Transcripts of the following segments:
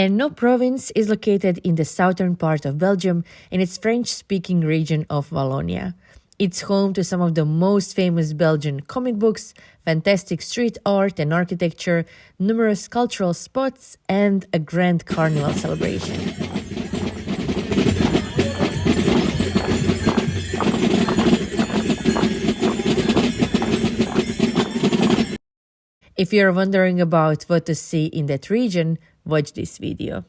Hainaut Province is located in the southern part of Belgium in its French-speaking region of Wallonia. It's home to some of the most famous Belgian comic books, fantastic street art and architecture, numerous cultural spots, and a grand Carnival celebration. If you're wondering about what to see in that region, watch this video.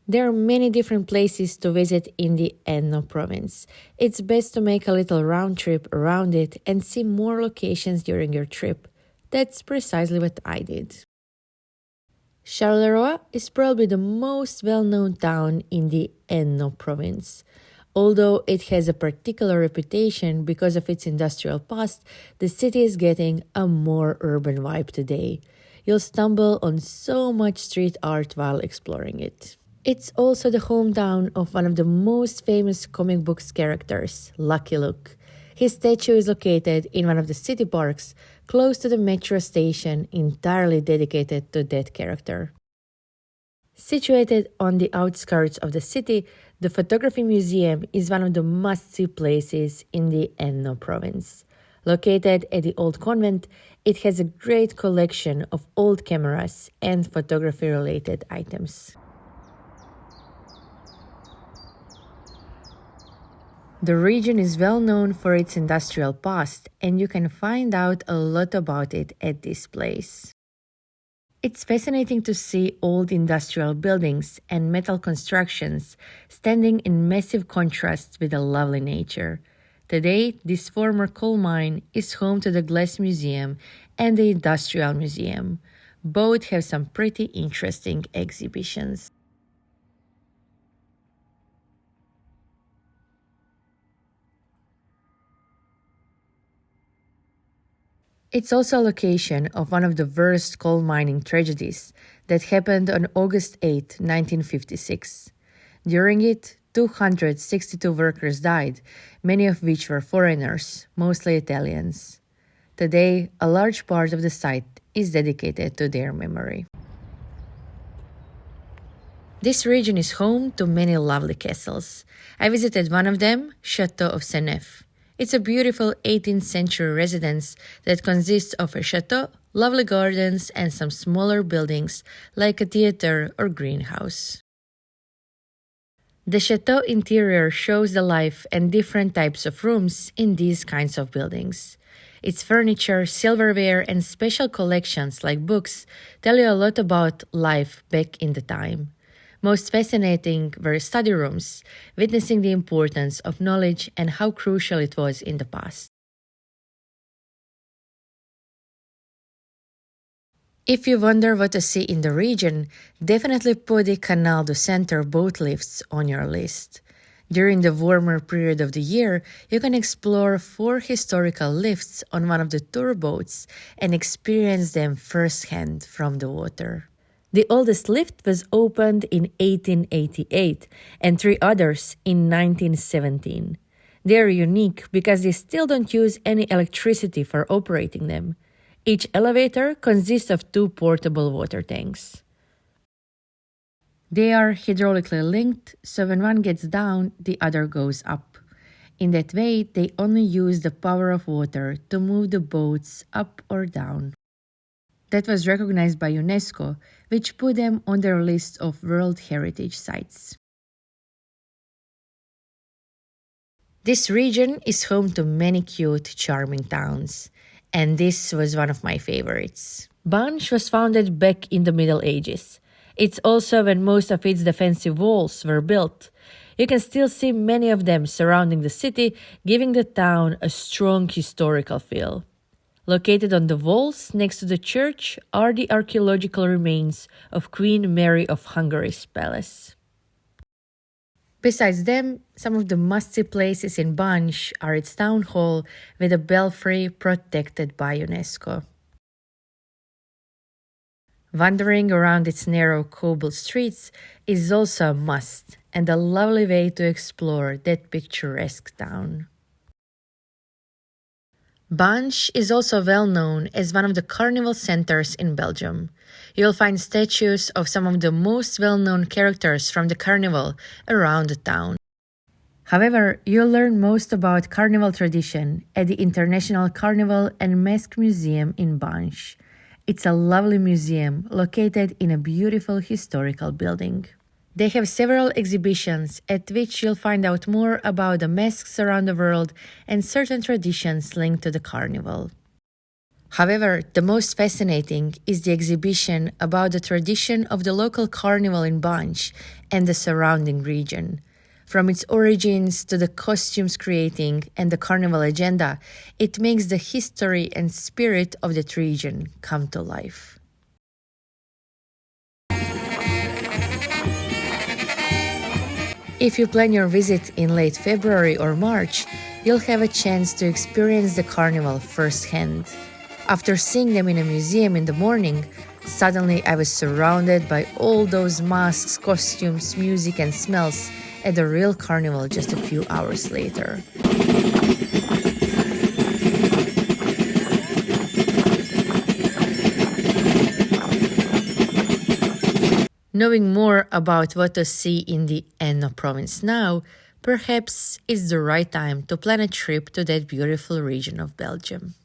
There are many different places to visit in the Hainaut province. It's best to make a little round trip around it and see more locations during your trip. That's precisely what I did. Charleroi is probably the most well-known town in the Hainaut province. Although it has a particular reputation because of its industrial past, the city is getting a more urban vibe today. You'll stumble on so much street art while exploring it. It's also the hometown of one of the most famous comic books characters, Lucky Luke. His statue is located in one of the city parks, close to the metro station, entirely dedicated to that character. Situated on the outskirts of the city, the Photography Museum is one of the must-see places in the Hainaut province. Located at the old convent, it has a great collection of old cameras and photography-related items. The region is well known for its industrial past, and you can find out a lot about it at this place. It's fascinating to see old industrial buildings and metal constructions standing in massive contrast with the lovely nature. Today, this former coal mine is home to the Glass Museum and the Industrial Museum. Both have some pretty interesting exhibitions. It's also a location of one of the worst coal mining tragedies that happened on August 8, 1956. During it, 262 workers died, many of which were foreigners, mostly Italians. Today, a large part of the site is dedicated to their memory. This region is home to many lovely castles. I visited one of them, Chateau of Seneff. It's a beautiful 18th century residence that consists of a chateau, lovely gardens, and some smaller buildings like a theater or greenhouse. The chateau interior shows the life and different types of rooms in these kinds of buildings. Its furniture, silverware, and special collections like books tell you a lot about life back in the time. Most fascinating were study rooms, witnessing the importance of knowledge and how crucial it was in the past. If you wonder what to see in the region, definitely put the Canal du Centre boat lifts on your list. During the warmer period of the year, you can explore 4 historical lifts on one of the tour boats and experience them firsthand from the water. The oldest lift was opened in 1888 and 3 others in 1917. They are unique because they still don't use any electricity for operating them. Each elevator consists of 2 portable water tanks. They are hydraulically linked, so when one gets down, the other goes up. In that way, they only use the power of water to move the boats up or down. That was recognized by UNESCO, which put them on their list of World Heritage Sites. This region is home to many cute, charming towns, and this was one of my favorites. Banch was founded back in the Middle Ages. It's also when most of its defensive walls were built. You can still see many of them surrounding the city, giving the town a strong historical feel. Located on the walls next to the church are the archaeological remains of Queen Mary of Hungary's palace. Besides them, some of the must-see places in Banch are its town hall with a belfry protected by UNESCO. Wandering around its narrow cobbled streets is also a must and a lovely way to explore that picturesque town. Banche is also well known as one of the carnival centers in Belgium. You'll find statues of some of the most well-known characters from the carnival around the town. However, you'll learn most about carnival tradition at the International Carnival and Mask Museum in Banche. It's a lovely museum located in a beautiful historical building. They have several exhibitions at which you'll find out more about the masks around the world and certain traditions linked to the carnival. However, the most fascinating is the exhibition about the tradition of the local carnival in Banche and the surrounding region. From its origins to the costumes creating and the carnival agenda, it makes the history and spirit of that region come to life. If you plan your visit in late February or March, you'll have a chance to experience the carnival firsthand. After seeing them in a museum in the morning, suddenly I was surrounded by all those masks, costumes, music and smells at the real carnival just a few hours later. Knowing more about what to see in the Hainaut province now, perhaps it's the right time to plan a trip to that beautiful region of Belgium.